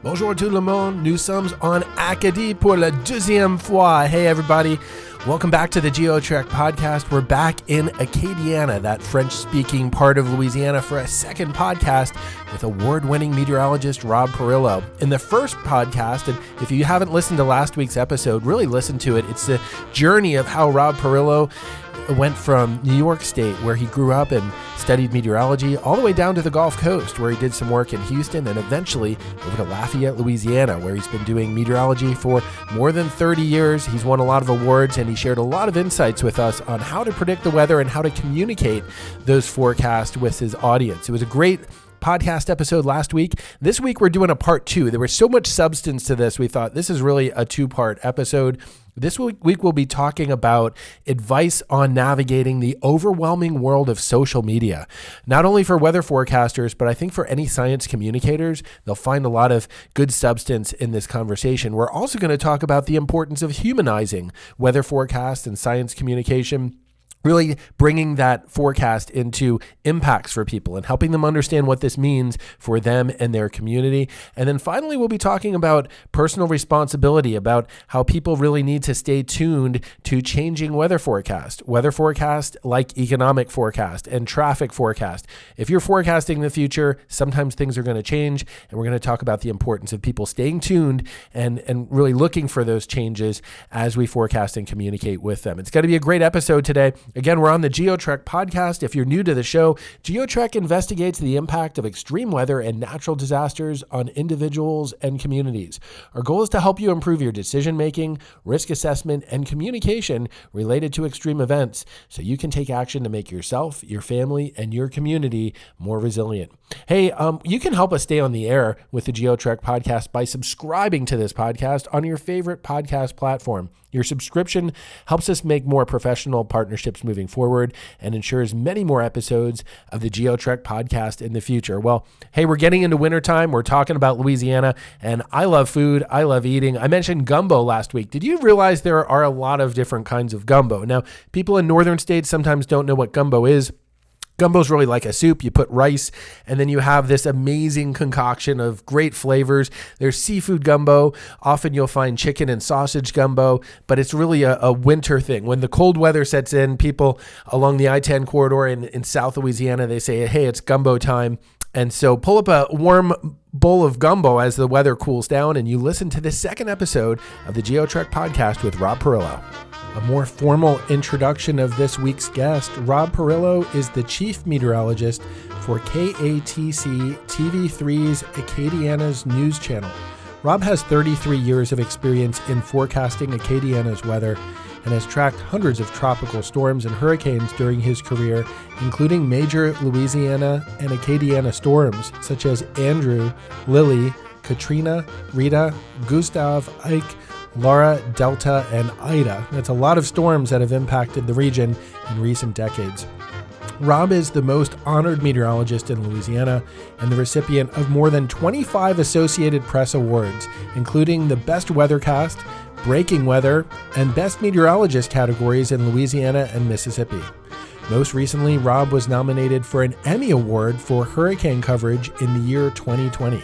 Bonjour tout le monde, nous sommes en Acadie pour la deuxième fois. Hey everybody, welcome back to the GeoTrek podcast. We're back in Acadiana, that French-speaking part of Louisiana, for a second podcast with award-winning meteorologist Rob Perillo. In the first podcast, and if you haven't listened to last week's episode, really listen to it. It's the journey of how Rob Perillo went from New York State, where he grew up and studied meteorology, all the way down to the Gulf Coast, where he did some work in Houston, and eventually over to Lafayette, Louisiana, where he's been doing meteorology for more than 30 years. He's won a lot of awards, and he shared a lot of insights with us on how to predict the weather and how to communicate those forecasts with his audience. It was a great podcast episode last week. This week, we're doing a part two. There was so much substance to this, we thought this is really a two-part episode. This week, we'll be talking about advice on navigating the overwhelming world of social media, not only for weather forecasters, but I think for any science communicators. They'll find a lot of good substance in this conversation. We're also going to talk about the importance of humanizing weather forecasts and science communication, really bringing that forecast into impacts for people and helping them understand what this means for them and their community. And then finally, we'll be talking about personal responsibility, about how people really need to stay tuned to changing weather forecast like economic forecast and traffic forecast. If you're forecasting the future, sometimes things are going to change, and we're going to talk about the importance of people staying tuned and really looking for those changes as we forecast and communicate with them. It's going to be a great episode today. Again, we're on the GeoTrek podcast. If you're new to the show, GeoTrek investigates the impact of extreme weather and natural disasters on individuals and communities. Our goal is to help you improve your decision-making, risk assessment, and communication related to extreme events so you can take action to make yourself, your family, and your community more resilient. Hey, you can help us stay on the air with the GeoTrek podcast by subscribing to this podcast on your favorite podcast platform. Your subscription helps us make more professional partnerships moving forward and ensures many more episodes of the GeoTrek podcast in the future. Well, hey, we're getting into wintertime. We're talking about Louisiana, and I love food. I love eating. I mentioned gumbo last week. Did you realize there are a lot of different kinds of gumbo? Now, people in northern states sometimes don't know what gumbo is. Gumbo is really like a soup. You put rice, and then you have this amazing concoction of great flavors. There's seafood gumbo. Often you'll find chicken and sausage gumbo, but it's really a winter thing. When the cold weather sets in, people along the I-10 corridor in South Louisiana, they say, hey, it's gumbo time. And so pull up a warm bowl of gumbo as the weather cools down, and you listen to the second episode of the GeoTrek podcast with Rob Perillo. A more formal introduction of this week's guest, Rob Perillo is the chief meteorologist for KATC TV3's Acadiana's news channel. Rob has 33 years of experience in forecasting Acadiana's weather and has tracked hundreds of tropical storms and hurricanes during his career, including major Louisiana and Acadiana storms such as Andrew, Lily, Katrina, Rita, Gustav, Ike, Laura, Delta, and Ida. That's a lot of storms that have impacted the region in recent decades. Rob is the most honored meteorologist in Louisiana and the recipient of more than 25 Associated Press awards, including the Best Weathercast, Breaking Weather, and Best Meteorologist categories in Louisiana and Mississippi. Most recently, Rob was nominated for an Emmy Award for hurricane coverage in the year 2020.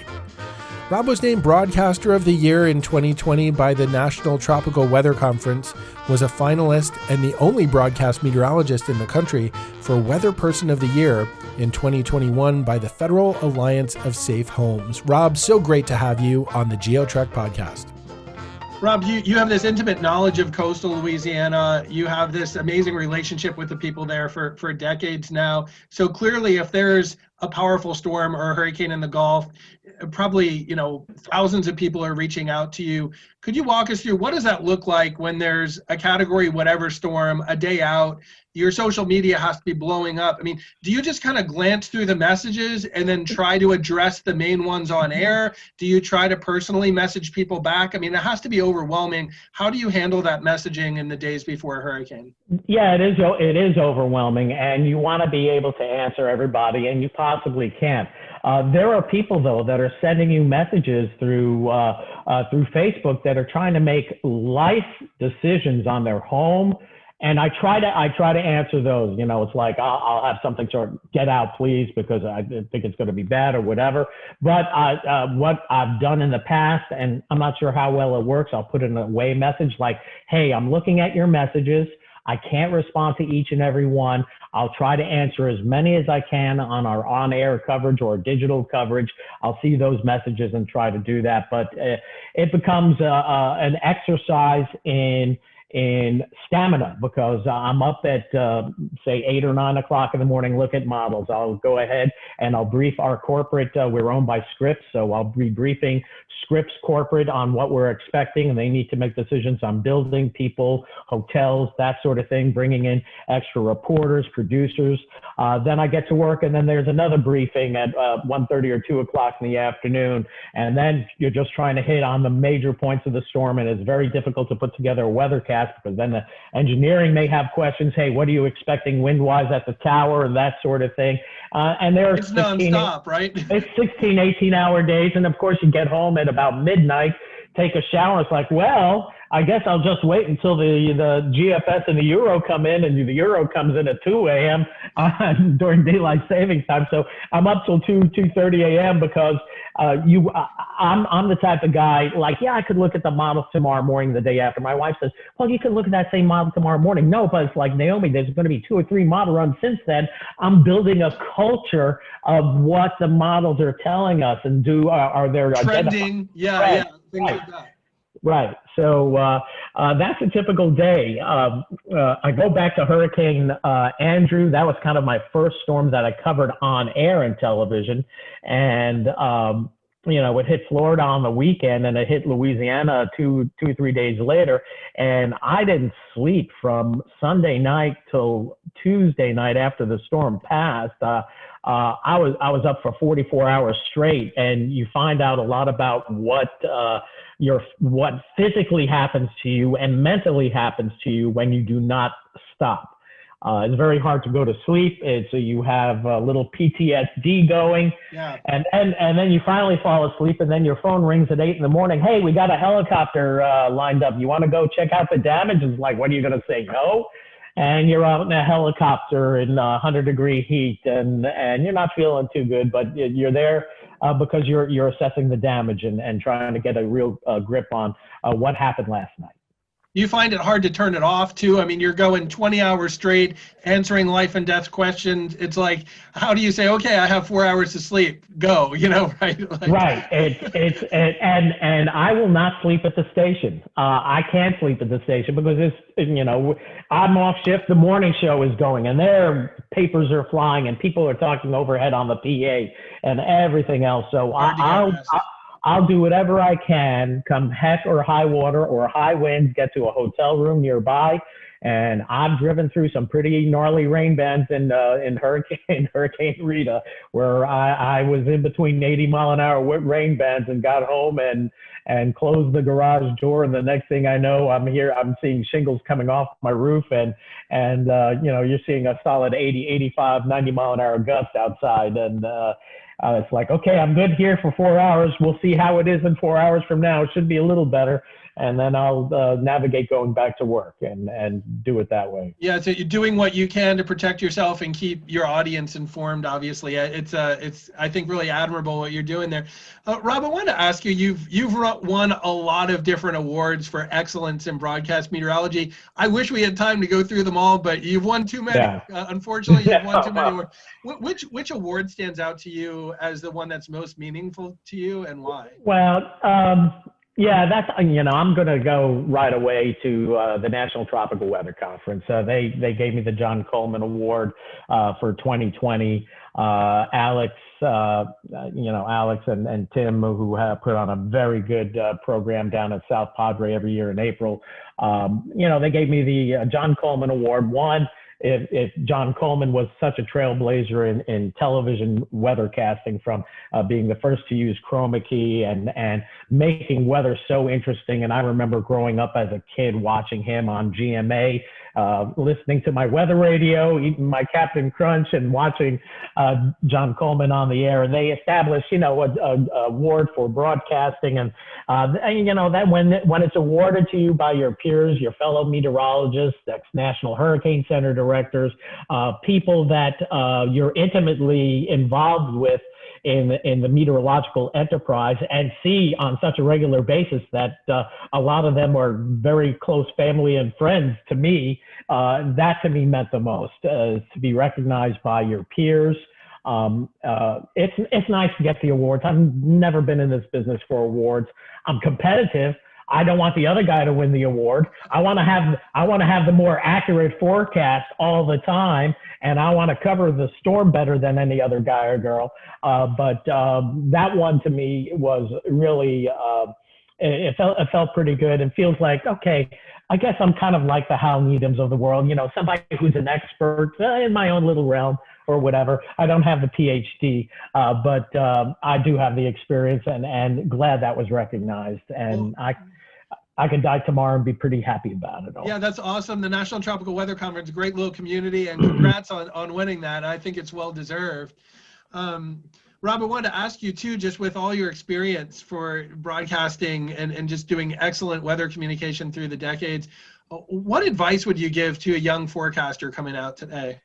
Rob was named Broadcaster of the Year in 2020 by the National Tropical Weather Conference, was a finalist and the only broadcast meteorologist in the country for Weather Person of the Year in 2021 by the Federal Alliance of Safe Homes. Rob, so great to have you on the GeoTrek podcast. Rob, you have this intimate knowledge of coastal Louisiana. You have this amazing relationship with the people there for decades now. So clearly, if there's a powerful storm or a hurricane in the Gulf, probably, thousands of people are reaching out to you. Could you walk us through what does that look like when there's a category whatever storm a day out? Your social media has to be blowing up. I mean, do you just kind of glance through the messages and then try to address the main ones on air? Do you try to personally message people back? I mean, it has to be overwhelming. How do you handle that messaging in the days before a hurricane? Yeah, it is overwhelming, and you want to be able to answer everybody, and you possibly can't. There are people, though, that are sending you messages through Facebook that are trying to make life decisions on their home And I try to answer those. You know, it's like I'll have something sort of get out, please, because I think it's going to be bad or whatever. But what I've done in the past, and I'm not sure how well it works, I'll put in a away message like, hey, I'm looking at your messages. I can't respond to each and every one. I'll try to answer as many as I can on our on-air coverage or digital coverage. I'll see those messages and try to do that. But it becomes an exercise in stamina, because I'm up at, say, 8 or 9 o'clock in the morning, look at models. I'll go ahead and I'll brief our corporate. We're owned by Scripps, so I'll be briefing Scripps corporate on what we're expecting, and they need to make decisions on building, people, hotels, that sort of thing, bringing in extra reporters, producers. Then I get to work, and then there's another briefing at 1:30 or 2 o'clock in the afternoon, and then you're just trying to hit on the major points of the storm, and it's very difficult to put together a weathercast, because then the engineering may have questions. Hey, what are you expecting wind-wise at the tower, and that sort of thing. And there's it's nonstop, right? It's 16, 18-hour days, and of course you get home at about midnight, take a shower. It's like, well, I guess I'll just wait until the GFS and the Euro come in, and the Euro comes in at 2 a.m. During daylight savings time. So I'm up till 2:30 a.m. because I'm the type of guy, like, yeah, I could look at the models tomorrow morning, the day after. My wife says, well, you can look at that same model tomorrow morning. No, but it's like, Naomi, there's going to be 2 or 3 model runs since then. I'm building a culture of what the models are telling us, and are there trending? Yeah, things like that. Right. So that's a typical day. I go back to Hurricane Andrew. That was kind of my first storm that I covered on air and television. And, it hit Florida on the weekend, and it hit Louisiana 2 or 3 days later. And I didn't sleep from Sunday night till Tuesday night after the storm passed. I was up for 44 hours straight, and you find out a lot about what physically happens to you and mentally happens to you when you do not stop. It's very hard to go to sleep. You have a little PTSD going, and then you finally fall asleep, and then your phone rings at 8 in the morning. Hey, we got a helicopter lined up. You want to go check out the damage? It's like, what are you going to say? No. And you're out in a helicopter in 100-degree heat, and you're not feeling too good, but you're there because you're assessing the damage and trying to get a real grip on what happened last night. You find it hard to turn it off too? I mean, you're going 20 hours straight answering life and death questions. It's like, how do you say, okay, I have 4 hours to sleep, go, right? Right. And I will not sleep at the station. I can't sleep at the station because I'm off shift. The morning show is going, and their papers are flying, and people are talking overhead on the PA and everything else. So I'll do whatever I can, come heck or high water or high winds, get to a hotel room nearby. And I've driven through some pretty gnarly rain bands in Hurricane Rita, where I was in between 80-mile-an-hour rain bands and got home and closed the garage door. And the next thing I know, I'm seeing shingles coming off my roof, and you're seeing a solid 80, 85, 90-mile-an-hour gust outside. And it's like, okay, I'm good here for 4 hours. We'll see how it is in 4 hours from now. It should be a little better. And then I'll navigate going back to work and do it that way. Yeah, so you're doing what you can to protect yourself and keep your audience informed, obviously. It's I think, really admirable what you're doing there. Rob, I wanted to ask you, you've won a lot of different awards for excellence in broadcast meteorology. I wish we had time to go through them all, but you've won too many. Yeah. Unfortunately, you've won too many awards. Which award stands out to you as the one that's most meaningful to you, and why? Well, yeah, that's, I'm going to go right away to the National Tropical Weather Conference. They gave me the John Coleman Award for 2020. Alex and Tim, who have put on a very good program down at South Padre every year in April. They gave me the John Coleman Award. One, if John Coleman was such a trailblazer in television weathercasting, from being the first to use chroma key and making weather so interesting. And I remember growing up as a kid watching him on GMA listening to my weather radio, eating my Captain Crunch, and watching John Coleman on the air. They established, a award for broadcasting, and that when it's awarded to you by your peers, your fellow meteorologists, ex-National Hurricane Center directors, people that you're intimately involved with in the meteorological enterprise, and see on such a regular basis that a lot of them are very close family and friends to me, that to me meant the most, to be recognized by your peers. It's nice to get the awards. I've never been in this business for awards. I'm competitive. I don't want the other guy to win the award. I want to have the more accurate forecast all the time, and I want to cover the storm better than any other guy or girl. But that one to me was really it felt pretty good, and feels like, okay, I guess I'm kind of like the Hal Needhams of the world, somebody who's an expert in my own little realm or whatever. I don't have the PhD, but I do have the experience, and glad that was recognized. And I could die tomorrow and be pretty happy about it all. Yeah, that's awesome. The National Tropical Weather Conference, great little community, and congrats on winning that. I think it's well deserved. Rob, I wanted to ask you too, just with all your experience for broadcasting and just doing excellent weather communication through the decades, what advice would you give to a young forecaster coming out today?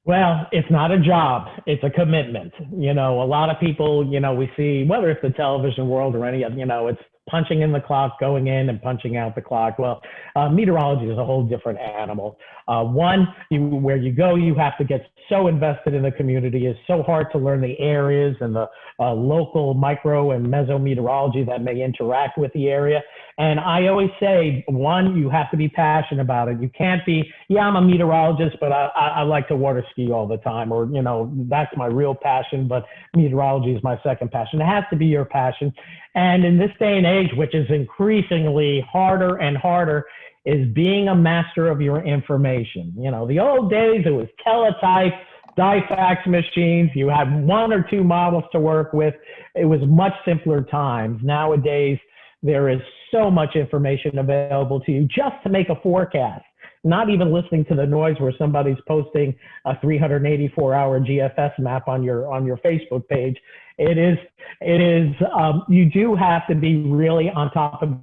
Well, it's not a job, it's a commitment. A lot of people, we see, whether it's the television world or any of, it's punching in the clock, going in and punching out the clock. Well, meteorology is a whole different animal. Where you go, you have to get so invested in the community. It's so hard to learn the areas and the local micro and mesometeorology that may interact with the area. And I always say, one, you have to be passionate about it. You can't be, I'm a meteorologist, but I like to water ski all the time, or, that's my real passion, but meteorology is my second passion. It has to be your passion. And in this day and age, which is increasingly harder and harder, is being a master of your information. The old days, it was teletype, die-fax machines. You had one or two models to work with. It was much simpler times. Nowadays, there is so much information available to you just to make a forecast, not even listening to the noise where somebody's posting a 384-hour GFS map on your Facebook page. It is, you do have to be really on top of,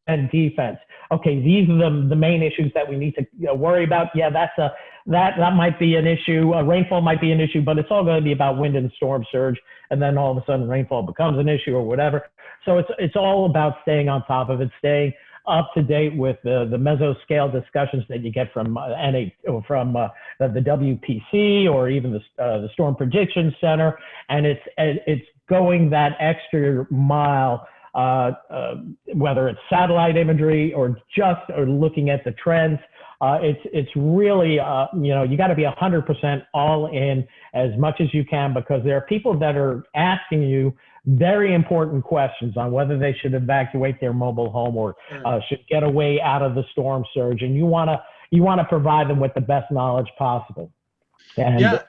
and defense. Okay, these are the main issues that we need to worry about. Yeah, that might be an issue. Rainfall might be an issue, but it's all going to be about wind and storm surge, and then all of a sudden rainfall becomes an issue or whatever. So it's all about staying on top of it, staying up to date with the mesoscale discussions that you get from the WPC or even the Storm Prediction Center, and it's going that extra mile. Whether it's satellite imagery or looking at the trends, it's really you got to be 100% all in as much as you can, because there are people that are asking you very important questions on whether they should evacuate their mobile home or should get away out of the storm surge, and you want to provide them with the best knowledge possible. And, yeah.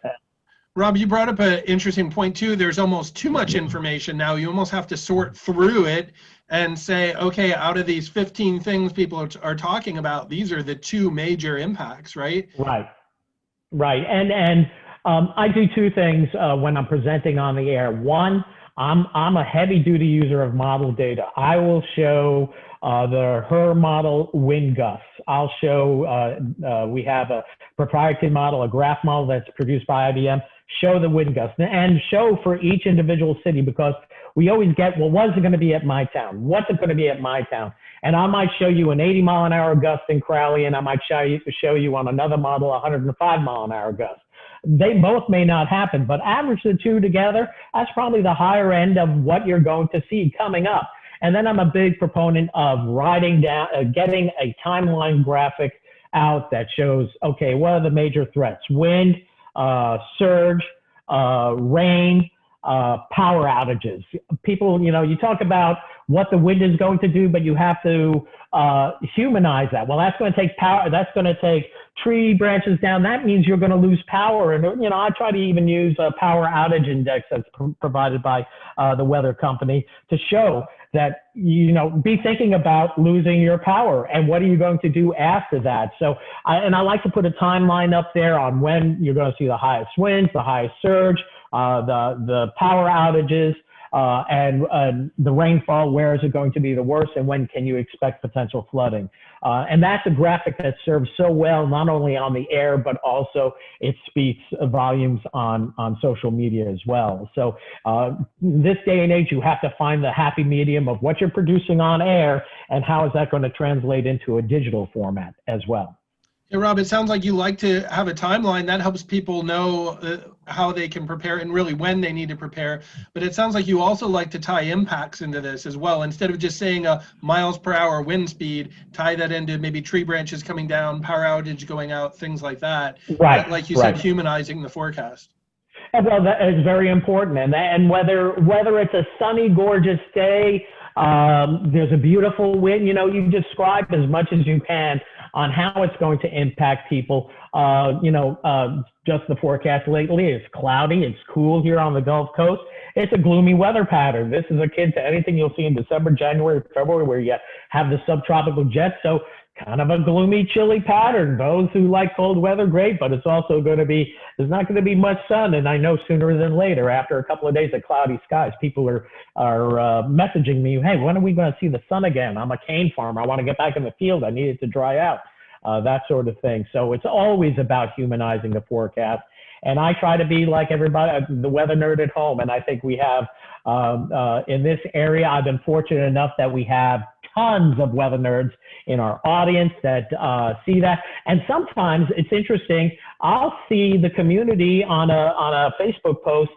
Rob, you brought up an interesting point too. There's almost too much information now. You almost have to sort through it and say, okay, out of these 15 things people are talking about, these are the two major impacts, right? Right. And I do two things when I'm presenting on the air. One, I'm a heavy duty user of model data. I will show the HER model wind gusts. I'll show, we have a proprietary model, a graph model that's produced by IBM, show the wind gusts and show for each individual city, because we always get, well, what's it going to be at my town? What's it going to be at my town? And I might show you an 80 mile an hour gust in Crowley, and I might show you on another model 105 mile an hour gust. They both may not happen, but average the two together, that's probably the higher end of what you're going to see coming up. And then I'm a big proponent of writing down, getting a timeline graphic out that shows, okay, what are the major threats? Wind, surge, rain, power outages. People, you talk about what the wind is going to do, but you have to humanize that. Well, that's going to take power. That's going to take tree branches down. That means you're going to lose power. And, I try to even use a power outage index that's provided by the weather company to show that, be thinking about losing your power and what are you going to do after that. So, I like to put a timeline up there on when you're going to see the highest winds, the highest surge, the power outages, and the rainfall, where is it going to be the worst, and when can you expect potential flooding? And that's a graphic that serves so well, not only on the air, but also it speaks volumes on social media as well. So this day and age, you have to find the happy medium of what you're producing on air and how is that going to translate into a digital format as well. Hey, Rob, it sounds like you like to have a timeline that helps people know how they can prepare and really when they need to prepare. But it sounds like you also like to tie impacts into this as well. Instead of just saying a miles per hour wind speed, tie that into maybe tree branches coming down, power outage going out, things like that. Right. Like you said, humanizing the forecast. Well, that is very important. And whether it's a sunny, gorgeous day, there's a beautiful wind, you describe as much as you can on how it's going to impact people. Just the forecast lately, it's cloudy, it's cool here on the Gulf Coast. It's a gloomy weather pattern. This is akin to anything you'll see in December, January, February, where you have the subtropical jets. So kind of a gloomy, chilly pattern. Those who like cold weather, great, but it's also going to be, there's not going to be much sun. And I know sooner than later, after a couple of days of cloudy skies, people are messaging me, hey, when are we going to see the sun again? I'm a cane farmer. I want to get back in the field. I need it to dry out, that sort of thing. So it's always about humanizing the forecast. And I try to be like everybody, the weather nerd at home. And I think we have, in this area, I've been fortunate enough that we have tons of weather nerds in our audience that see that. And sometimes it's interesting, I'll see the community on a Facebook post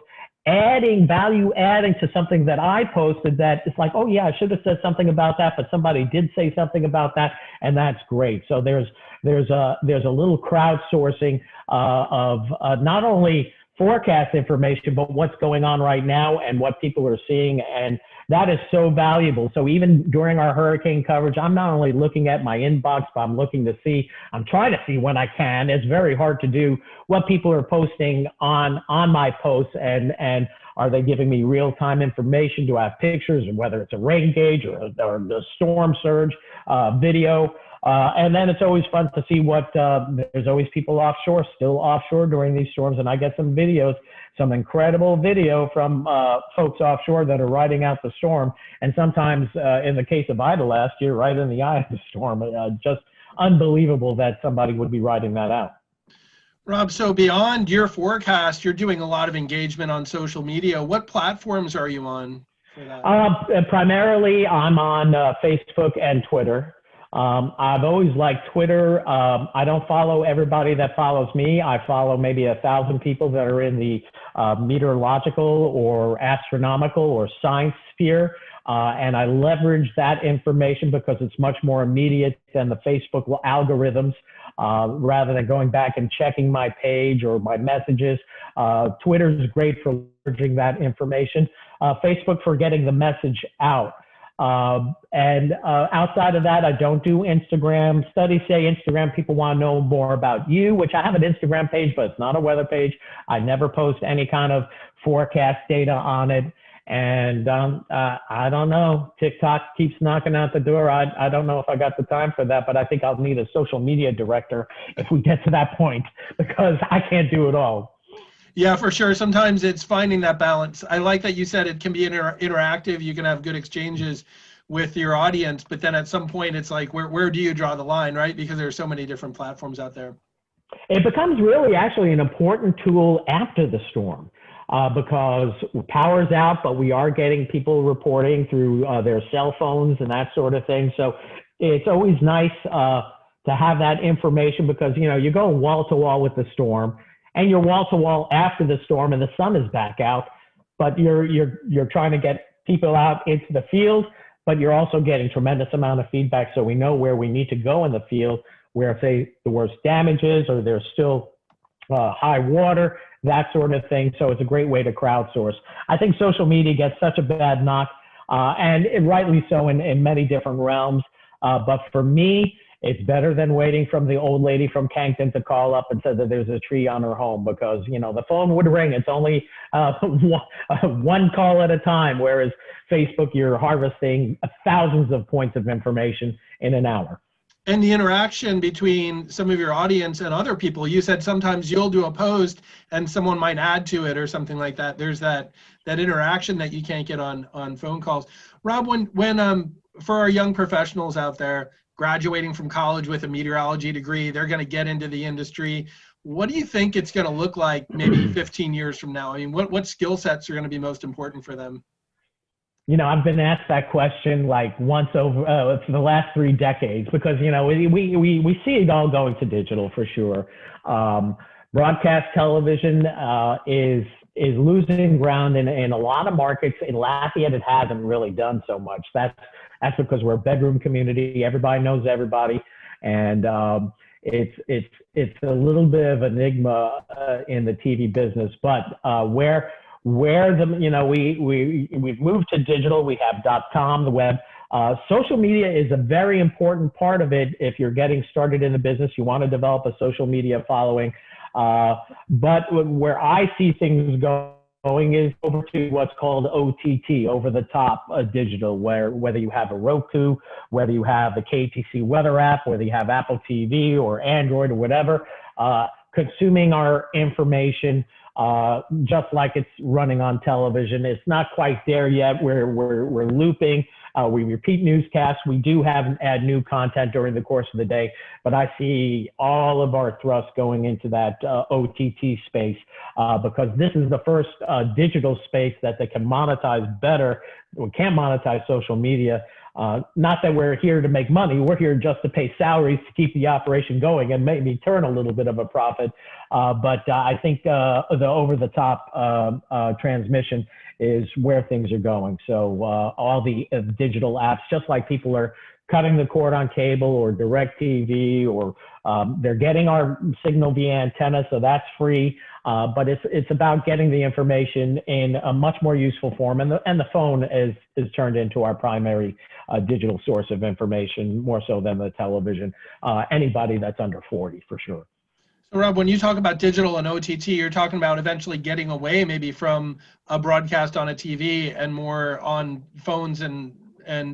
value adding to something that I posted that it's like, oh yeah, I should have said something about that, but somebody did say something about that, and that's great. So there's a little crowdsourcing of not only forecast information, but what's going on right now and what people are seeing, and that is so valuable. So even during our hurricane coverage, I'm not only looking at my inbox, but I'm trying to see when I can. It's very hard to do what people are posting on my posts, and are they giving me real-time information? Do I have pictures, and whether it's a rain gauge or the storm surge video? And then it's always fun to see there's always people still offshore during these storms. And I get some incredible video from folks offshore that are riding out the storm. And sometimes in the case of Ida last year, right in the eye of the storm, just unbelievable that somebody would be riding that out. Rob, so beyond your forecast, you're doing a lot of engagement on social media. What platforms are you on for that? Primarily, I'm on Facebook and Twitter. I've always liked Twitter. I don't follow everybody that follows me. I follow maybe 1,000 people that are in the meteorological or astronomical or science sphere. And I leverage that information because it's much more immediate than the Facebook algorithms. Rather than going back and checking my page or my messages. Twitter is great for leveraging that information. Facebook for getting the message out. And outside of that, I don't do Instagram. Studies say Instagram people want to know more about you, which I have an Instagram page, but it's not a weather page. I never post any kind of forecast data on it. And I don't know, TikTok keeps knocking out the door. I don't know if I got the time for that, but I think I'll need a social media director if we get to that point, because I can't do it all. Yeah, for sure. Sometimes it's finding that balance. I like that you said it can be interactive. You can have good exchanges with your audience, but then at some point it's like, where do you draw the line, right? Because there are so many different platforms out there. It becomes really actually an important tool after the storm. Because power's out, but we are getting people reporting through their cell phones and that sort of thing. So it's always nice to have that information, because you're going wall to wall with the storm, and you're wall to wall after the storm, and the sun is back out. But you're trying to get people out into the field, but you're also getting tremendous amount of feedback, so we know where we need to go in the field, where say the worst damage is, or there's still high water, that sort of thing. So it's a great way to crowdsource. I think social media gets such a bad knock, and rightly so in many different realms. But for me, It's better than waiting from the old lady from Cankton to call up and say that there's a tree on her home, because, you know, the phone would ring. It's only one call at a time, whereas Facebook, you're harvesting thousands of points of information in an hour. And the interaction between some of your audience and other people. You said sometimes you'll do a post and someone might add to it or something like that. There's that interaction that you can't get on phone calls. Rob, when for our young professionals out there graduating from college with a meteorology degree, they're going to get into the industry. What do you think it's going to look like maybe 15 years from now? I mean, what skill sets are going to be most important for them? You know, I've been asked that question like once over for the last 3 decades, because, you know, we see it all going to digital for sure. Broadcast television is losing ground in a lot of markets. In Lafayette, it hasn't really done so much. That's because we're a bedroom community. Everybody knows everybody, and it's a little bit of an enigma in the TV business. But where the, you know, we've moved to digital. We have .com, the web. Social media is a very important part of it. If you're getting started in the business, you want to develop a social media following. But where I see things going is over to what's called OTT, over the top digital, where whether you have a Roku, whether you have the KTC weather app, whether you have Apple TV or Android or whatever, consuming our information just like it's running on television. It's not quite there yet. We're looping. We repeat newscasts. We do add new content during the course of the day, but I see all of our thrust going into that OTT space because this is the first digital space that they can monetize better. We can't monetize social media. Not that we're here to make money. We're here just to pay salaries to keep the operation going and maybe turn a little bit of a profit. But I think the over-the-top transmission is where things are going. So all the digital apps, just like people are cutting the cord on cable or direct TV, or they're getting our signal via antenna, so that's free. But it's about getting the information in a much more useful form, and the phone is turned into our primary digital source of information, more so than the television. Anybody that's under 40, for sure. So Rob, when you talk about digital and OTT, you're talking about eventually getting away maybe from a broadcast on a TV and more on phones and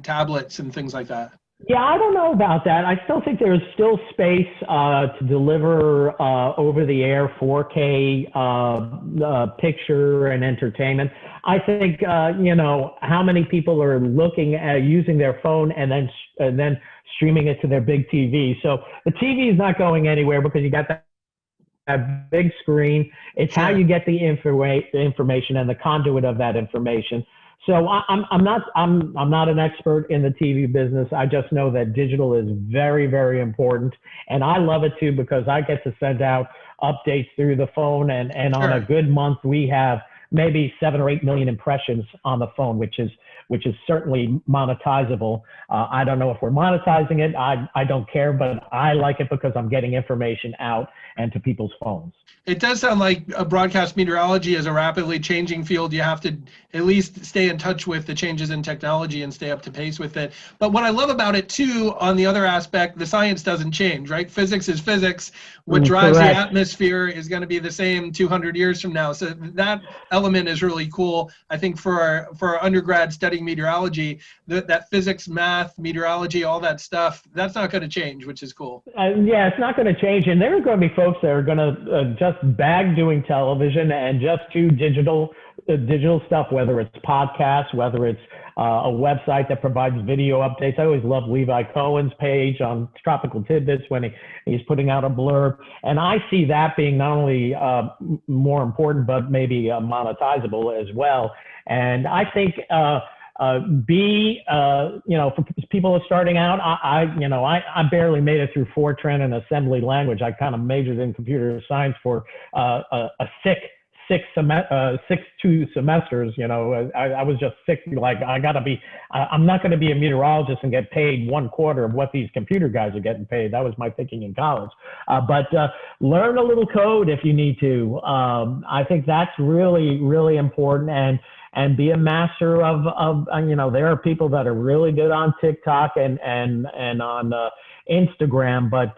tablets and things like that. Yeah, I don't know about that. I still think there's still space to deliver over-the-air 4K picture and entertainment. I think you know, how many people are looking at using their phone and then streaming it to their big TV. So the TV is not going anywhere because you got that big screen. It's how you get the information and the conduit of that information. So I'm not an expert in the TV business. I just know that digital is very, very important, and I love it too because I get to send out updates through the phone, and on a good month we have maybe 7 or 8 million impressions on the phone, which is certainly monetizable. I don't know if we're monetizing it. I don't care, but I like it because I'm getting information out and to people's phones. It does sound like broadcast meteorology is a rapidly changing field. You have to at least stay in touch with the changes in technology and stay up to pace with it. But what I love about it too, on the other aspect, the science doesn't change, right? Physics is physics. What drives the atmosphere is going to be the same 200 years from now. So that element is really cool. I think for our undergrad studying meteorology, that physics, math, meteorology, all that stuff, that's not going to change, which is cool. Yeah, it's not going to change. And there are going to be folks that are going to just bag doing television and just do digital stuff, whether it's podcasts, whether it's a website that provides video updates. I always love Levi Cohen's page on Tropical Tidbits when he's putting out a blurb. And I see that being not only more important, but maybe monetizable as well. And I think you know, for people who are starting out, I barely made it through Fortran and assembly language. I kind of majored in computer science for a six semesters. You know, I was just sick. Like I'm not going to be a meteorologist and get paid 1/4 of what these computer guys are getting paid. That was my thinking in college. But learn a little code if you need to. I think that's really, really important. and be a master of there are people that are really good on TikTok and on Instagram, but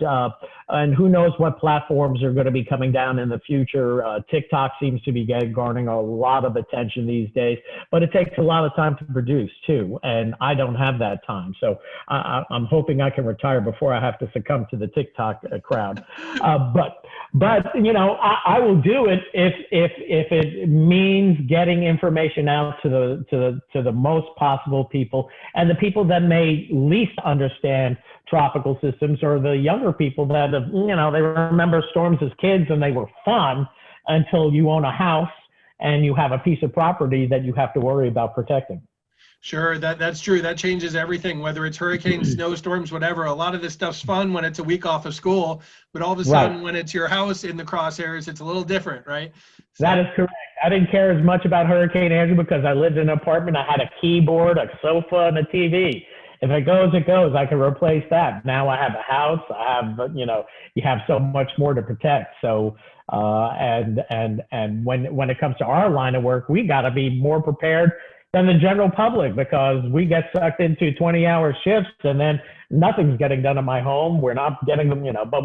and who knows what platforms are going to be coming down in the future. TikTok seems to be garnering a lot of attention these days, but it takes a lot of time to produce too, and I don't have that time. So I'm hoping I can retire before I have to succumb to the TikTok crowd. But I will do it if it means getting information out to the most possible people, and the people that may least understand tropical systems, or the younger people that have, they remember storms as kids and they were fun until you own a house and you have a piece of property that you have to worry about protecting. Sure, that's true. That changes everything, whether it's hurricanes, snowstorms, whatever. A lot of this stuff's fun when it's a week off of school, but all of a sudden when it's your house in the crosshairs, it's a little different, right? So, that is correct. I didn't care as much about Hurricane Andrew because I lived in an apartment. I had a keyboard, a sofa, and a TV. If it goes, it goes. I can replace that. Now I have a house. I have, you have so much more to protect. So, and when it comes to our line of work, we got to be more prepared than the general public, because we get sucked into 20-hour shifts and then nothing's getting done in my home. We're not getting them, but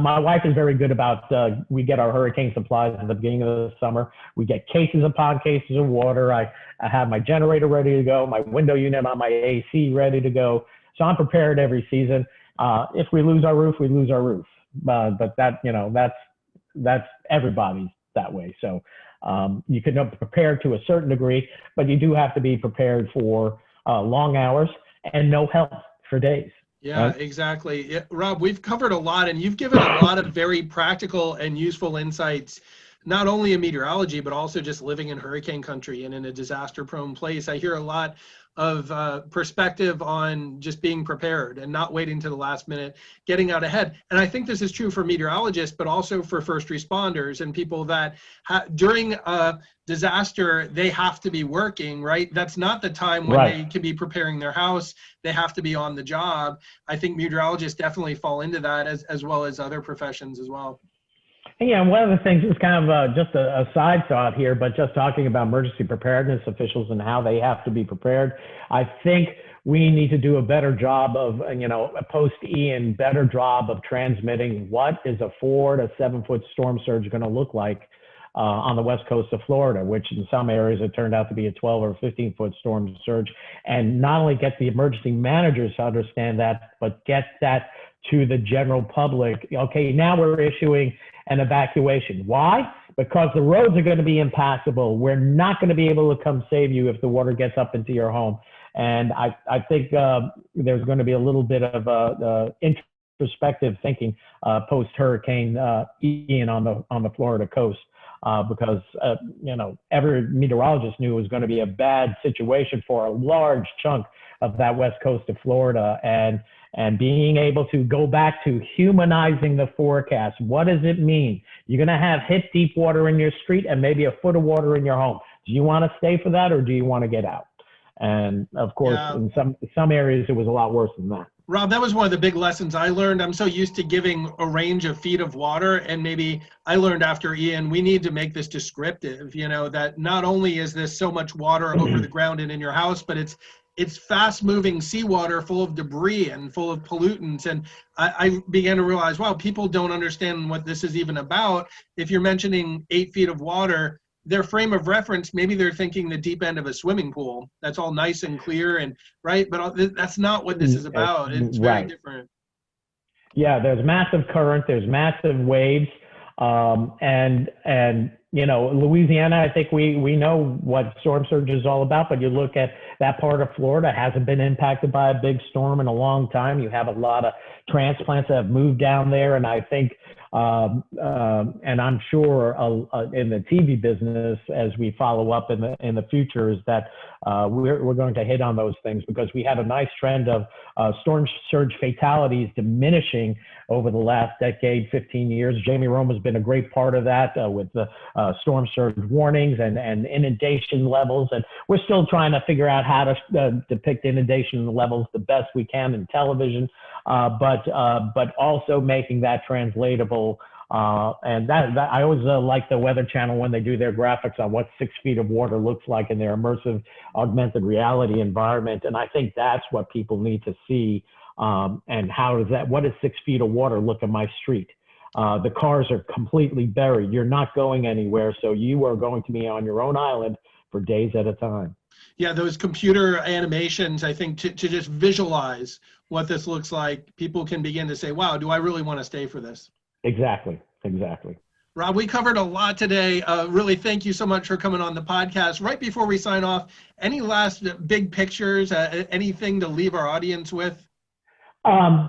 my wife is very good about, we get our hurricane supplies at the beginning of the summer. We get cases upon cases of water. I have my generator ready to go, my window unit on my AC ready to go. So I'm prepared every season. If we lose our roof, we lose our roof. But that, that's everybody's that way. So you can prepare to a certain degree, but you do have to be prepared for long hours and no help for days. Yeah, right? Exactly. Yeah, Rob, we've covered a lot, and you've given a lot of very practical and useful insights, not only in meteorology, but also just living in hurricane country and in a disaster-prone place. I hear a lot of perspective on just being prepared and not waiting to the last minute, getting out ahead. And I think this is true for meteorologists, but also for first responders and people that during a disaster, they have to be working, right? That's not the time when they can be preparing their house. They have to be on the job. I think meteorologists definitely fall into that as well as other professions as well. Yeah, one of the things is kind of just a side thought here, but just talking about emergency preparedness officials and how they have to be prepared. I think we need to do a better job of, post-Ian, better job of transmitting what is a 4 to 7 foot storm surge going to look like on the west coast of Florida, which in some areas it turned out to be a 12 or 15 foot storm surge. And not only get the emergency managers to understand that, but get that to the general public. Okay, now we're issuing an evacuation. Why? Because the roads are going to be impassable. We're not going to be able to come save you if the water gets up into your home. And I think there's going to be a little bit of introspective thinking post-Hurricane Ian on the Florida coast, because every meteorologist knew it was going to be a bad situation for a large chunk of that west coast of Florida. And being able to go back to humanizing the forecast. What does it mean? You're going to have hip deep water in your street and maybe a foot of water in your home. Do you want to stay for that, or do you want to get out? And of course, in some areas, it was a lot worse than that. Rob, that was one of the big lessons I learned. I'm so used to giving a range of feet of water, and maybe I learned after Ian, we need to make this descriptive, that not only is this so much water over the ground and in your house, but it's fast-moving seawater full of debris and full of pollutants. And I began to realize, wow, people don't understand what this is even about. If you're mentioning 8 feet of water, their frame of reference, maybe they're thinking the deep end of a swimming pool. That's all nice and clear, and right, but that's not what this is about. It's very different. Yeah, there's massive current, there's massive waves, and Louisiana, I think we know what storm surge is all about, but you look at that part of Florida, hasn't been impacted by a big storm in a long time. You have a lot of transplants that have moved down there, and I think, and I'm sure in the TV business, as we follow up in the future, is that we're going to hit on those things, because we had a nice trend of storm surge fatalities diminishing over the last decade, 15 years. Jamie Rome has been a great part of that with the storm surge warnings and inundation levels. And we're still trying to figure out how to depict inundation levels the best we can in television, but also making that translatable And that I always like the Weather Channel when they do their graphics on what 6 feet of water looks like in their immersive augmented reality environment. And I think that's what people need to see. And what does 6 feet of water look in my street? The cars are completely buried. You're not going anywhere. So you are going to be on your own island for days at a time. Yeah, those computer animations, I think to just visualize what this looks like, people can begin to say, wow, do I really want to stay for this? Exactly. Rob, we covered a lot today. Really, thank you so much for coming on the podcast. Right before we sign off, any last big pictures, anything to leave our audience with? Yeah,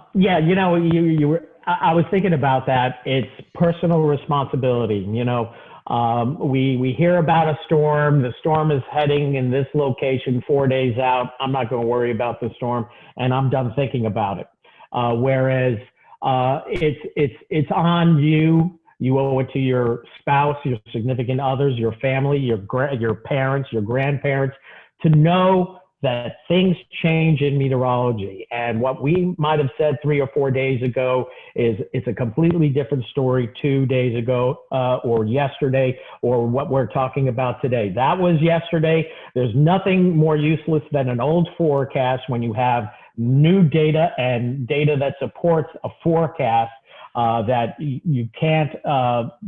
I was thinking about that. It's personal responsibility. We hear about a storm. The storm is heading in this location 4 days out. I'm not going to worry about the storm, and I'm done thinking about it. Whereas it's on you. You owe it to your spouse, your significant others, your family, your parents, your grandparents, to know that things change in meteorology. And what we might have said 3 or 4 days ago is it's a completely different story 2 days ago or yesterday, or what we're talking about today. That was yesterday. There's nothing more useless than an old forecast when you have new data and data that supports a forecast. That you can't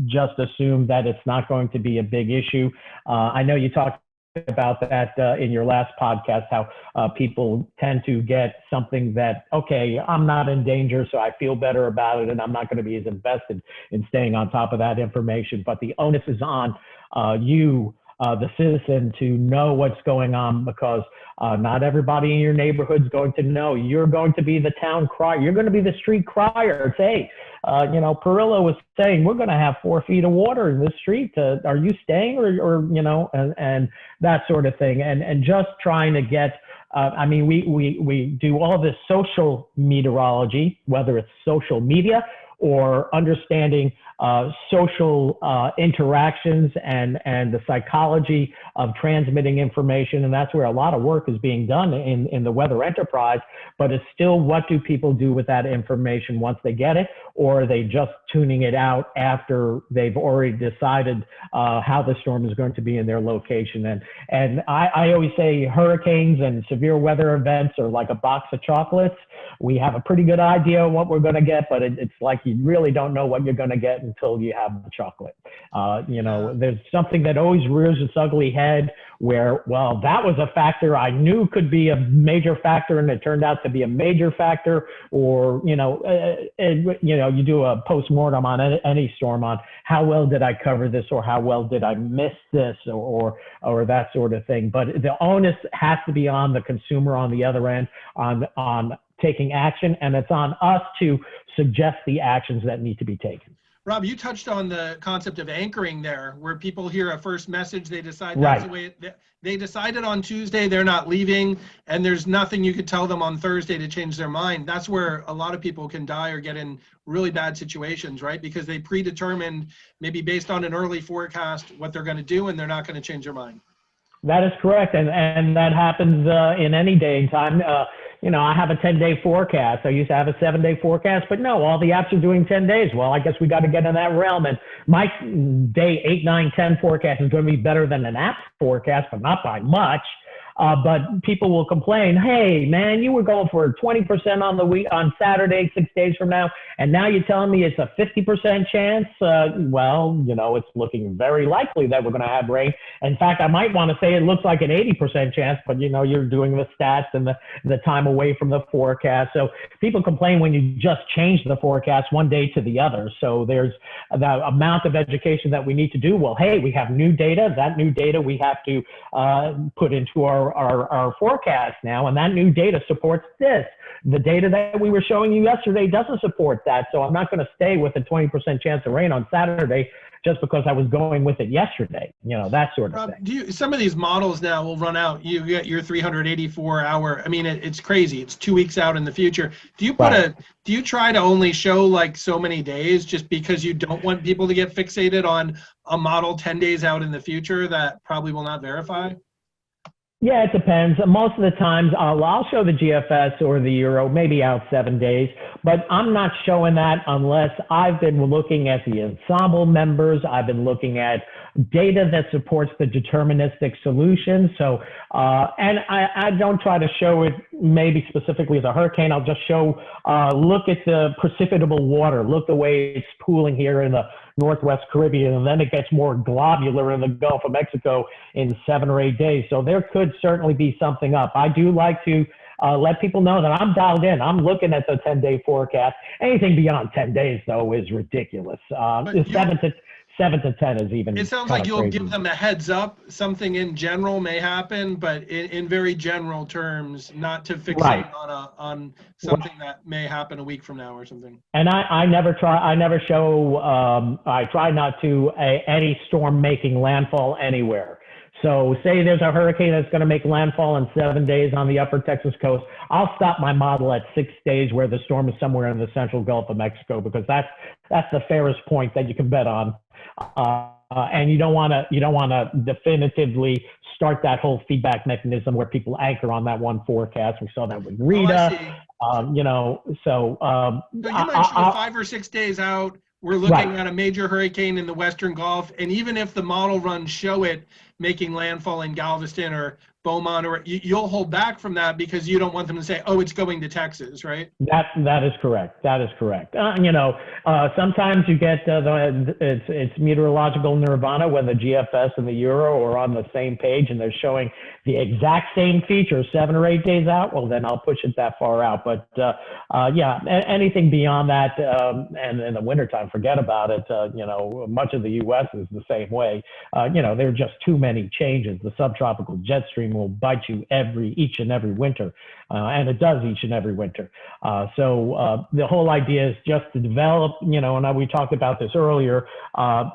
just assume that it's not going to be a big issue. I know you talked about that in your last podcast, how people tend to get something that, okay, I'm not in danger, so I feel better about it, and I'm not going to be as invested in staying on top of that information. But the onus is on you, the citizen, to know what's going on, because not everybody in your neighborhood is going to know. You're going to be the town crier. You're going to be the street crier. Say, Perillo was saying, we're going to have 4 feet of water in this street. Are you staying and that sort of thing. And just trying to get, we do all this social meteorology, whether it's social media or understanding social interactions and the psychology of transmitting information. And that's where a lot of work is being done in the weather enterprise. But it's still, what do people do with that information once they get it? Or are they just tuning it out after they've already decided how the storm is going to be in their location? And I always say hurricanes and severe weather events are like a box of chocolates. We have a pretty good idea of what we're going to get, but it's like you really don't know what you're going to get until you have the chocolate. There's something that always rears its ugly head where, well, that was a factor I knew could be a major factor, and it turned out to be a major factor. Or, you do a postmortem on any storm on how well did I cover this, or how well did I miss this, or that sort of thing. But the onus has to be on the consumer on the other end, on taking action, and it's on us to suggest the actions that need to be taken. Rob, you touched on the concept of anchoring there, where people hear a first message, they decide that's the way they decided on Tuesday, they're not leaving, and there's nothing you could tell them on Thursday to change their mind. That's where a lot of people can die or get in really bad situations, right? Because they predetermined, maybe based on an early forecast, what they're going to do, and they're not going to change their mind. That is correct, and that happens in any day and time. I have a 10-day forecast. I used to have a 7-day forecast, but no, all the apps are doing 10 days. Well, I guess we got to get in that realm. And my day 8, 9, 10 forecast is going to be better than an app forecast, but not by much. But people will complain, hey, man, you were going for 20% on the week on Saturday, 6 days from now, and now you're telling me it's a 50% chance? It's looking very likely that we're going to have rain. In fact, I might want to say it looks like an 80% chance, but, you're doing the stats and the time away from the forecast. So people complain when you just change the forecast one day to the other. So there's the amount of education that we need to do. Well, hey, we have new data. That new data we have to put into our forecast now, and that new data supports this. The data that we were showing you yesterday doesn't support that, so I'm not going to stay with a 20% chance of rain on Saturday just because I was going with it yesterday, that sort of thing. Some of these models now will run out. You get your 384-hour. I mean, it's crazy. It's 2 weeks out in the future. Do you try to only show like so many days just because you don't want people to get fixated on a model 10 days out in the future that probably will not verify? Yeah, it depends. Most of the times I'll show the GFS or the Euro maybe out 7 days, But I'm not showing that unless I've been looking at the ensemble members. I've been looking at data that supports the deterministic solution. So, and I don't try to show it maybe specifically as a hurricane. I'll just show, look at the precipitable water, look the way it's pooling here in the Northwest Caribbean, and then it gets more globular in the Gulf of Mexico in 7 or 8 days. So there could certainly be something up. I do like to let people know that I'm dialed in. I'm looking at the 10-day forecast. Anything beyond 10 days, though, is ridiculous. 7 to 10 is even. It sounds like you'll crazy. give them a heads up. Something in general may happen, but in very general terms, not to fixate Right. on something that may happen a week from now or something. And I never show, I try not to any storm making landfall anywhere. So say there's a hurricane that's going to make landfall in 7 days on the upper Texas coast. I'll stop my model at 6 days where the storm is somewhere in the central Gulf of Mexico, because that's the fairest point that you can bet on. And you don't want to definitively start that whole feedback mechanism where people anchor on that one forecast. We saw that with Rita. So you mentioned 5 or 6 days out, we're looking at a major hurricane in the Western Gulf, and even if the model runs show it making landfall in Galveston or Beaumont, or you'll hold back from that because you don't want them to say, "Oh, it's going to Texas," right? That is correct. That is correct. Sometimes you get it's meteorological nirvana when the GFS and the Euro are on the same page and they're showing the exact same feature 7 or 8 days out. Well, then I'll push it that far out. But anything beyond that, and in the wintertime, forget about it. Much of the U.S. is the same way. There are just too many changes. The subtropical jet stream will bite you each and every winter, and it does each and every winter. So the whole idea is just to develop, and we talked about this earlier,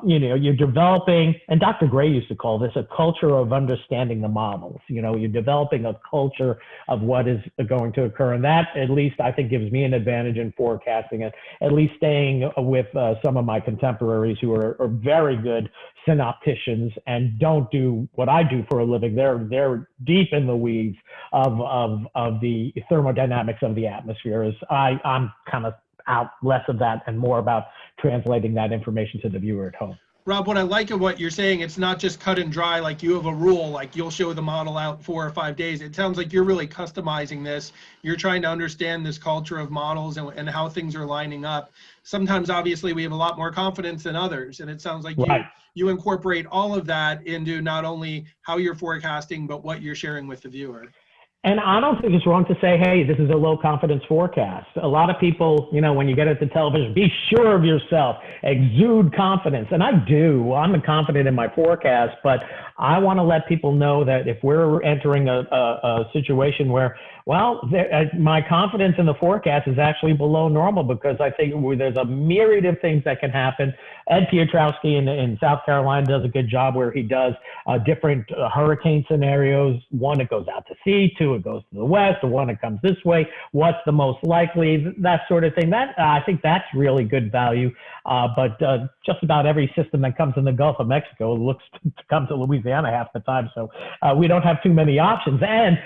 you're developing, and Dr. Gray used to call this a culture of understanding the models. You're developing a culture of what is going to occur. And that, at least, I think gives me an advantage in forecasting it, at least staying with some of my contemporaries who are very good synopticians and don't do what I do for a living. They're deep in the weeds of the thermodynamics of the atmosphere. I'm kind of out less of that and more about translating that information to the viewer at home. Rob, what I like of what you're saying, it's not just cut and dry, like you have a rule, like you'll show the model out 4 or 5 days. It sounds like you're really customizing this. You're trying to understand this culture of models and how things are lining up. Sometimes, obviously, we have a lot more confidence than others. And it sounds like you incorporate all of that into not only how you're forecasting, but what you're sharing with the viewer. And I don't think it's wrong to say, hey, this is a low confidence forecast. A lot of people, when you get at the television, be sure of yourself, exude confidence. And I do. I'm confident in my forecast, but I want to let people know that if we're entering a situation where, my confidence in the forecast is actually below normal, because I think there's a myriad of things that can happen. Ed Piotrowski in South Carolina does a good job where he does different hurricane scenarios. One, it goes out to sea. 2, it goes to the west. The one, it comes this way. What's the most likely? That sort of thing. I think that's really good value. But just about every system that comes in the Gulf of Mexico looks to come to Louisiana half the time. So we don't have too many options. And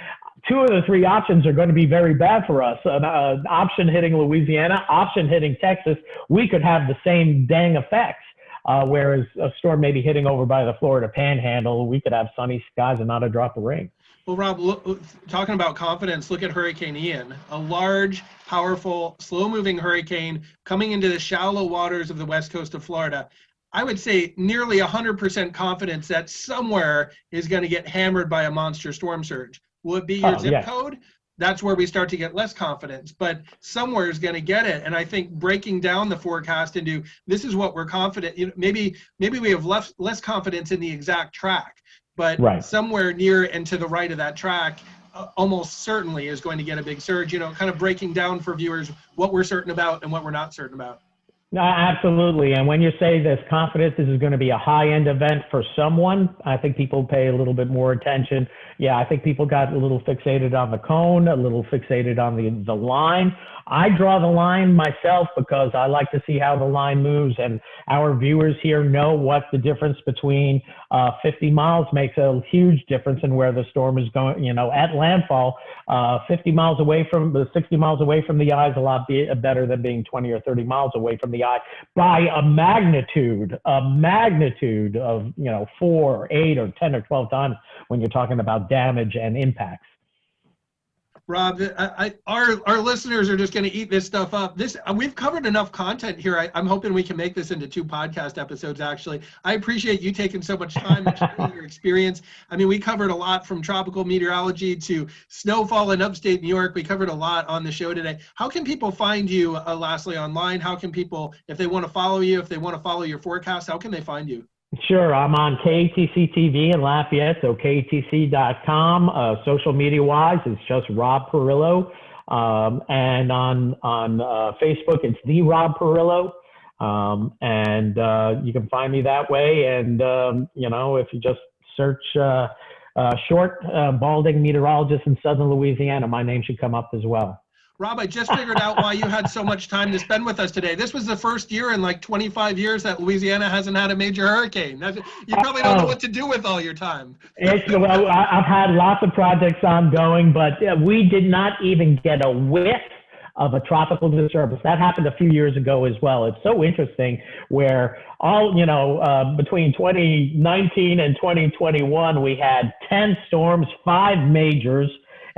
2 of the 3 options are going to be very bad for us. An option hitting Louisiana, option hitting Texas, we could have the same dang effects. Whereas a storm maybe hitting over by the Florida Panhandle, we could have sunny skies and not a drop of rain. Well, Rob, talking about confidence, look at Hurricane Ian, a large, powerful, slow-moving hurricane coming into the shallow waters of the west coast of Florida. I would say nearly 100% confidence that somewhere is going to get hammered by a monster storm surge. Will it be your zip code? That's where we start to get less confidence, but somewhere is going to get it. And I think breaking down the forecast into this is what we're confident. Maybe we have less confidence in the exact track, but somewhere near and to the right of that track, almost certainly is going to get a big surge. Kind of breaking down for viewers what we're certain about and what we're not certain about. No, absolutely. And when you say this confidence, this is going to be a high-end event for someone, I think people pay a little bit more attention. Yeah, I think people got a little fixated on the cone, a little fixated on the line. I draw the line myself because I like to see how the line moves, and our viewers here know what the difference between 50 miles makes a huge difference in where the storm is going. You know, at landfall, 60 miles away from the eye is a lot better than being 20 or 30 miles away from the eye by a magnitude of, 4, 8, or 10 or 12 times when you're talking about damage and impacts. Rob, our listeners are just going to eat this stuff up. We've covered enough content here. I'm hoping we can make this into 2 podcast episodes, actually. I appreciate you taking so much time and sharing your experience. I mean, we covered a lot from tropical meteorology to snowfall in upstate New York. We covered a lot on the show today. How can people find you, lastly, online? How can people, if they want to follow you, if they want to follow your forecast, how can they find you? Sure. I'm on KATC TV in Lafayette, so KATC.com. Social media-wise, it's just Rob Perillo. And on Facebook, it's the Rob Perillo. And you can find me that way. And, if you just search short balding meteorologist in southern Louisiana, my name should come up as well. Rob, I just figured out why you had so much time to spend with us today. This was the first year in like 25 years that Louisiana hasn't had a major hurricane. You probably don't know what to do with all your time. Well, I've had lots of projects ongoing, but we did not even get a whiff of a tropical disturbance. That happened a few years ago as well. It's so interesting where between 2019 and 2021, we had 10 storms, 5 majors,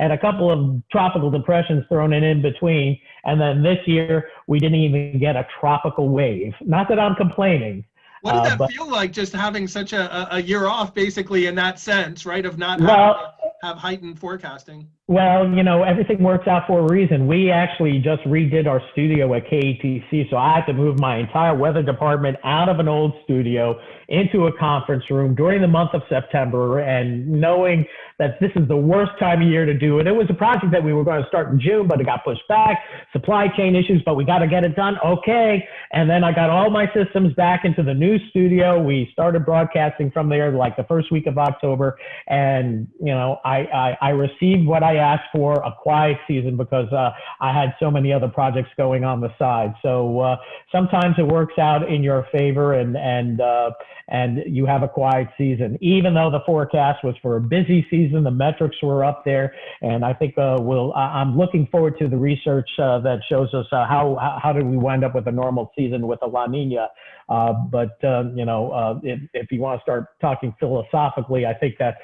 and a couple of tropical depressions thrown in between. And then this year, we didn't even get a tropical wave. Not that I'm complaining. What did that feel like, just having such a year off, basically, in that sense, right, of not having to have heightened forecasting? Well, everything works out for a reason. We actually just redid our studio at KATC, so I had to move my entire weather department out of an old studio into a conference room during the month of September, and knowing that this is the worst time of year to do it. It was a project that we were going to start in June, but it got pushed back, supply chain issues, but we got to get it done. Okay. And then I got all my systems back into the new studio. We started broadcasting from there like the first week of October. And, I received what I asked for, a quiet season, because I had so many other projects going on the side. So sometimes it works out in your favor, and you have a quiet season. Even though the forecast was for a busy season, the metrics were up there, and I think I'm looking forward to the research that shows us how did we wind up with a normal season with a La Nina. But if you want to start talking philosophically, I think that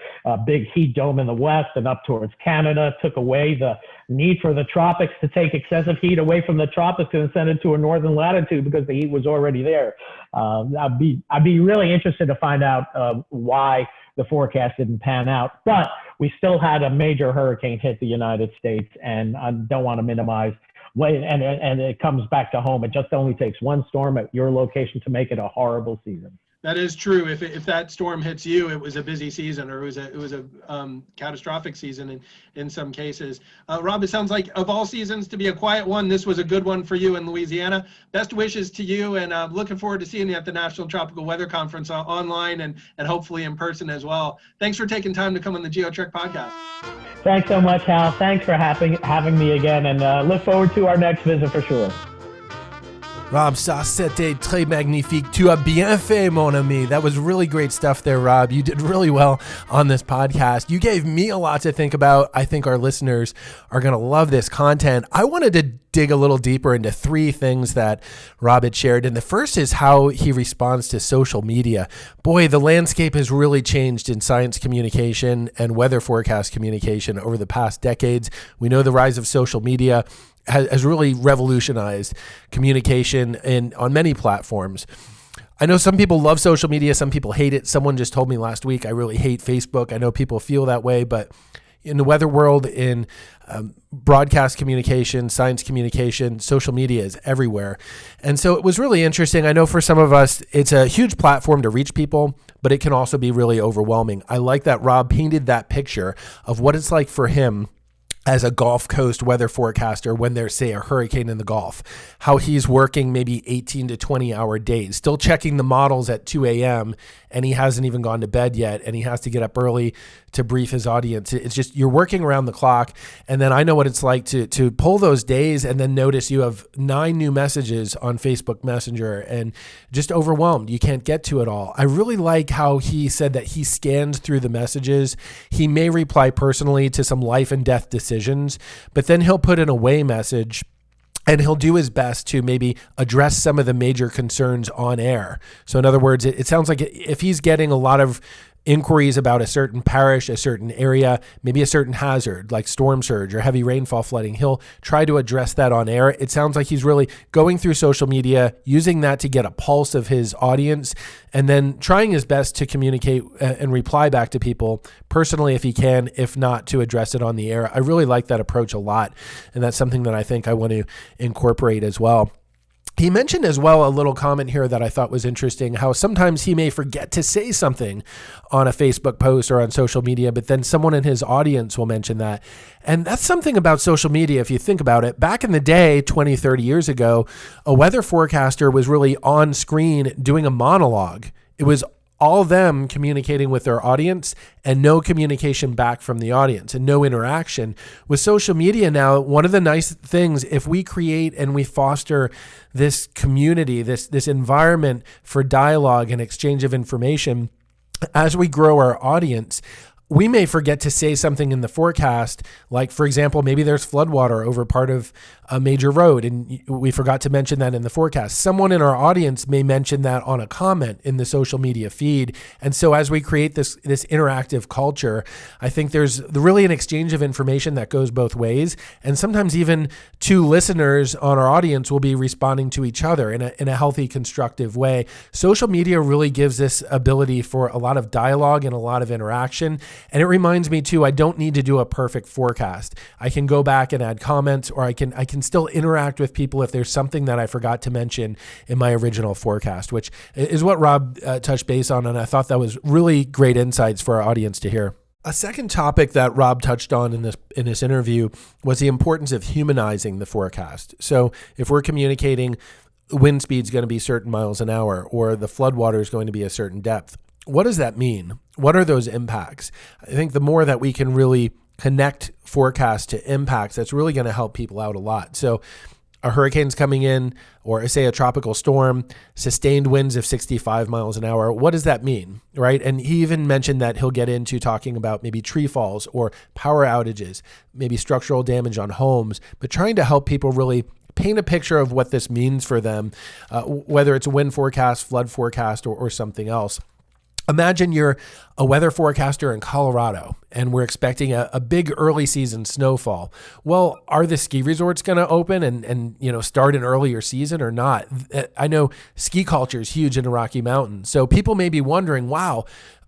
big heat dome in the west and up towards Canada took away the need for the tropics to take excessive heat away from the tropics and send it to a northern latitude because the heat was already there. I'd be really interested to find out why the forecast didn't pan out, but we still had a major hurricane hit the United States, and I don't want to minimize. And it comes back to home. It just only takes one storm at your location to make it a horrible season. That is true. If that storm hits you, it was a busy season, or it was a catastrophic season in some cases. Rob, it sounds like of all seasons to be a quiet one, this was a good one for you in Louisiana. Best wishes to you, and looking forward to seeing you at the National Tropical Weather Conference online and hopefully in person as well. Thanks for taking time to come on the GeoTrek podcast. Thanks so much, Hal. Thanks for having me again, and look forward to our next visit for sure. Rob, ça c'était très magnifique. Tu as bien fait, mon ami. That was really great stuff there, Rob. You did really well on this podcast. You gave me a lot to think about. I think our listeners are going to love this content. I wanted to dig a little deeper into 3 things that Rob had shared. And the first is how he responds to social media. Boy, the landscape has really changed in science communication and weather forecast communication over the past decades. We know the rise of social media has really revolutionized communication on many platforms. I know some people love social media, some people hate it. Someone just told me last week, I really hate Facebook. I know people feel that way, but in the weather world, in broadcast communication, science communication, social media is everywhere. And so it was really interesting. I know for some of us, it's a huge platform to reach people, but it can also be really overwhelming. I like that Rob painted that picture of what it's like for him as a Gulf Coast weather forecaster when there's, say, a hurricane in the Gulf, how he's working maybe 18 to 20 hour days, still checking the models at 2 a.m. and he hasn't even gone to bed yet and he has to get up early to brief his audience. It's just, you're working around the clock. And then I know what it's like to pull those days and then notice you have 9 new messages on Facebook Messenger and just overwhelmed. You can't get to it all. I really like how he said that he scans through the messages. He may reply personally to some life and death decisions, but then he'll put an away message and he'll do his best to maybe address some of the major concerns on air. So in other words, it sounds like if he's getting a lot of inquiries about a certain parish, a certain area, maybe a certain hazard like storm surge or heavy rainfall flooding, he'll try to address that on air. It sounds like he's really going through social media, using that to get a pulse of his audience, and then trying his best to communicate and reply back to people personally if he can, if not to address it on the air. I really like that approach a lot, and that's something that I think I want to incorporate as well. He mentioned as well a little comment here that I thought was interesting, how sometimes he may forget to say something on a Facebook post or on social media, but then someone in his audience will mention that. And that's something about social media, if you think about it. Back in the day, 20, 30 years ago, a weather forecaster was really on screen doing a monologue. It was all them communicating with their audience and no communication back from the audience and no interaction. With social media now, one of the nice things, if we create and we foster this community, this environment for dialogue and exchange of information, as we grow our audience, we may forget to say something in the forecast, like, for example, maybe there's floodwater over part of a major road, and we forgot to mention that in the forecast. Someone in our audience may mention that on a comment in the social media feed. And so as we create this interactive culture, I think there's really an exchange of information that goes both ways. And sometimes even two listeners on our audience will be responding to each other in a healthy, constructive way. Social media really gives this ability for a lot of dialogue and a lot of interaction. And it reminds me too, I don't need to do a perfect forecast. I can go back and add comments, or I can still interact with people if there's something that I forgot to mention in my original forecast, which is what Rob touched base on. And I thought that was really great insights for our audience to hear. A second topic that Rob touched on in this interview was the importance of humanizing the forecast. So if we're communicating wind speed's going to be certain miles an hour, or the floodwater is going to be a certain depth, what does that mean? What are those impacts? I think the more that we can really connect forecasts to impacts, that's really going to help people out a lot. So a hurricane's coming in, or say a tropical storm, sustained winds of 65 miles an hour. What does that mean, right? And he even mentioned that he'll get into talking about maybe tree falls or power outages, maybe structural damage on homes, but trying to help people really paint a picture of what this means for them, whether it's a wind forecast, flood forecast, or something else. Imagine you're a weather forecaster in Colorado and we're expecting a big early season snowfall. Well, are the ski resorts going to open and start an earlier season or not? I know ski culture is huge in the Rocky Mountains. So people may be wondering, wow,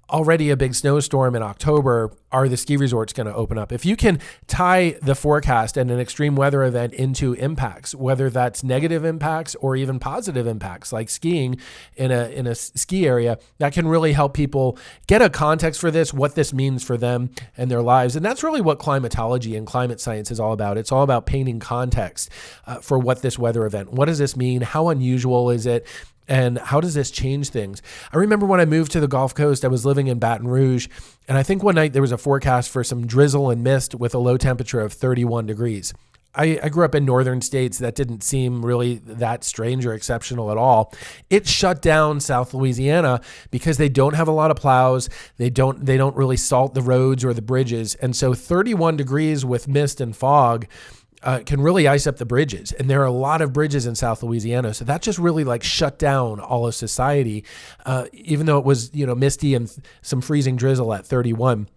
already a big snowstorm in October, are the ski resorts going to open up? If you can tie the forecast and an extreme weather event into impacts, whether that's negative impacts or even positive impacts, like skiing in a ski area, that can really help people get a context for this, what this means for them and their lives. And that's really what climatology and climate science is all about. It's all about painting context for what this weather event, what does this mean? How unusual is it? And how does this change things? I remember when I moved to the Gulf Coast, I was living in Baton Rouge, and I think one night there was a forecast for some drizzle and mist with a low temperature of 31 degrees. I grew up in northern states. That didn't seem really that strange or exceptional at all. It shut down South Louisiana because they don't have a lot of plows. They don't really salt the roads or the bridges. And so 31 degrees with mist and fog can really ice up the bridges. And there are a lot of bridges in South Louisiana. So that just really shut down all of society, even though it was, misty and some freezing drizzle at 31.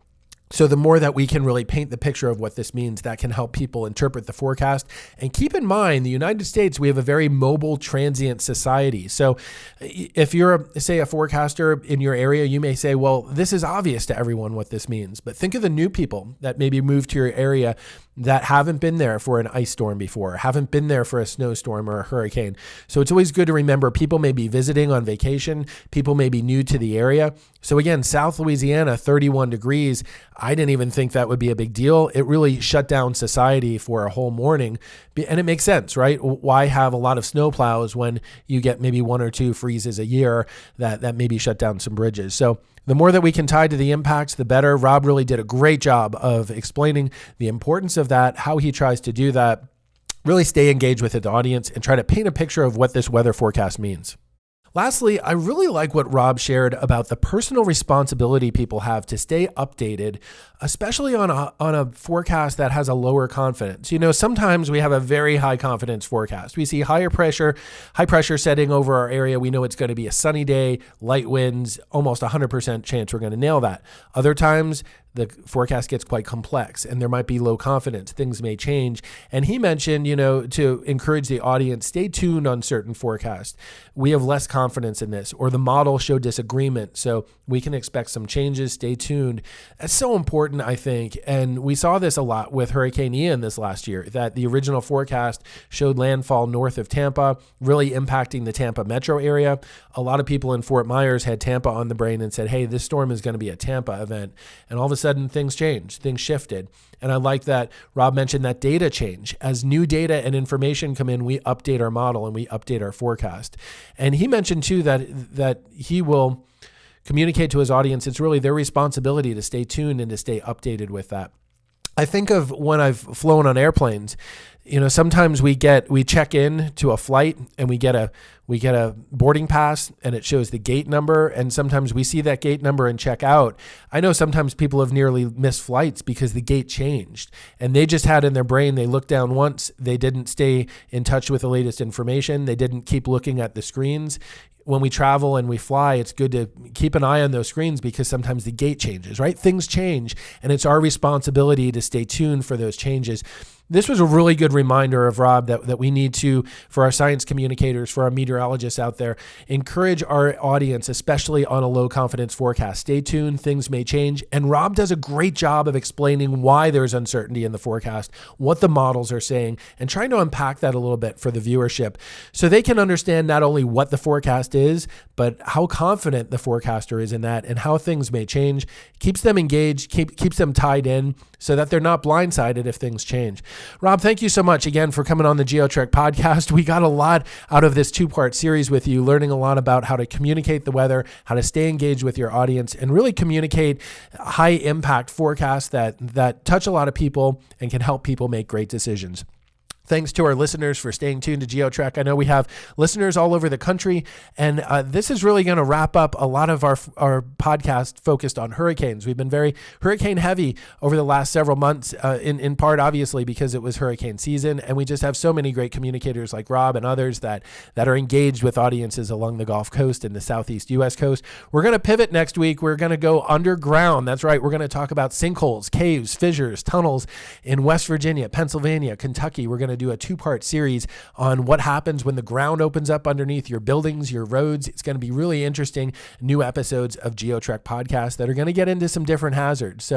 So the more that we can really paint the picture of what this means, that can help people interpret the forecast. And keep in mind, the United States, we have a very mobile, transient society. So if you're, say, a forecaster in your area, you may say, well, this is obvious to everyone what this means. But think of the new people that maybe moved to your area that haven't been there for an ice storm before, haven't been there for a snowstorm or a hurricane. So it's always good to remember people may be visiting on vacation, people may be new to the area. So again, South Louisiana, 31 degrees, I didn't even think that would be a big deal. It really shut down society for a whole morning. And it makes sense, right? Why have a lot of snowplows when you get maybe 1 or 2 freezes a year that maybe shut down some bridges? So the more that we can tie to the impacts, the better. Rob really did a great job of explaining the importance of that, how he tries to do that, really stay engaged with the audience and try to paint a picture of what this weather forecast means. Lastly, I really like what Rob shared about the personal responsibility people have to stay updated, especially on a forecast that has a lower confidence. Sometimes we have a very high confidence forecast. We see high pressure setting over our area. We know it's going to be a sunny day, light winds, almost 100% chance we're going to nail that. Other times, the forecast gets quite complex and there might be low confidence. Things may change. And he mentioned, to encourage the audience, stay tuned on certain forecasts. We have less confidence in this, or the model showed disagreement. So we can expect some changes. Stay tuned. That's so important, I think. And we saw this a lot with Hurricane Ian this last year, that the original forecast showed landfall north of Tampa, really impacting the Tampa metro area. A lot of people in Fort Myers had Tampa on the brain and said, hey, this storm is going to be a Tampa event. And all of a sudden things changed, things shifted. And I like that Rob mentioned that data change. As new data and information come in, we update our model and we update our forecast. And he mentioned too that he will communicate to his audience. It's really their responsibility to stay tuned and to stay updated with that. I think of when I've flown on airplanes, sometimes we check in to a flight and we get a boarding pass and it shows the gate number. And sometimes we see that gate number and check out. I know sometimes people have nearly missed flights because the gate changed and they just had in their brain, they looked down once, they didn't stay in touch with the latest information. They didn't keep looking at the screens. When we travel and we fly, it's good to keep an eye on those screens because sometimes the gate changes, right? Things change, and it's our responsibility to stay tuned for those changes. This was a really good reminder of Rob that we need to, for our science communicators, for our meteorologists out there, encourage our audience, especially on a low confidence forecast. Stay tuned, things may change. And Rob does a great job of explaining why there's uncertainty in the forecast, what the models are saying, and trying to unpack that a little bit for the viewership so they can understand not only what the forecast is, but how confident the forecaster is in that and how things may change. Keeps them engaged, keeps them tied in so that they're not blindsided if things change. Rob, thank you so much again for coming on the GeoTrek podcast. We got a lot out of this 2-part series with you, learning a lot about how to communicate the weather, how to stay engaged with your audience, and really communicate high impact forecasts that touch a lot of people and can help people make great decisions. Thanks to our listeners for staying tuned to GeoTrek. I know we have listeners all over the country, and this is really going to wrap up a lot of our podcast focused on hurricanes. We've been very hurricane heavy over the last several months, in part, obviously, because it was hurricane season, and we just have so many great communicators like Rob and others that are engaged with audiences along the Gulf Coast and the Southeast U.S. coast. We're going to pivot next week. We're going to go underground. That's right. We're going to talk about sinkholes, caves, fissures, tunnels in West Virginia, Pennsylvania, Kentucky. We're going to do a 2-part series on what happens when the ground opens up underneath your buildings, your roads. It's going to be really interesting new episodes of GeoTrek podcast that are going to get into some different hazards.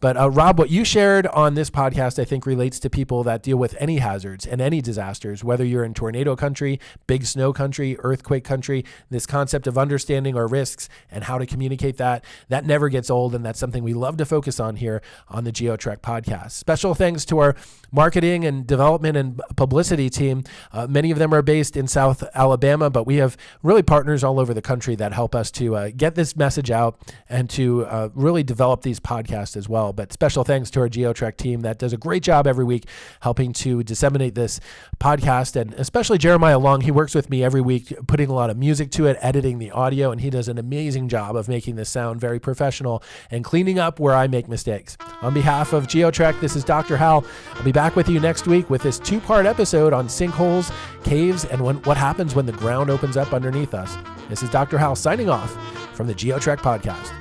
But Rob, what you shared on this podcast, I think relates to people that deal with any hazards and any disasters, whether you're in tornado country, big snow country, earthquake country. This concept of understanding our risks and how to communicate that never gets old. And that's something we love to focus on here on the GeoTrek podcast. Special thanks to our marketing and development and publicity team. Many of them are based in South Alabama, but we have really partners all over the country that help us to get this message out and to really develop these podcasts as well. But special thanks to our GeoTrek team that does a great job every week helping to disseminate this podcast, and especially Jeremiah Long. He works with me every week, putting a lot of music to it, editing the audio, and he does an amazing job of making this sound very professional and cleaning up where I make mistakes. On behalf of GeoTrek, this is Dr. Hal. I'll be back with you next week with this 2-part episode on sinkholes, caves, and what happens when the ground opens up underneath us. This is Dr. Hal signing off from the GeoTrek podcast.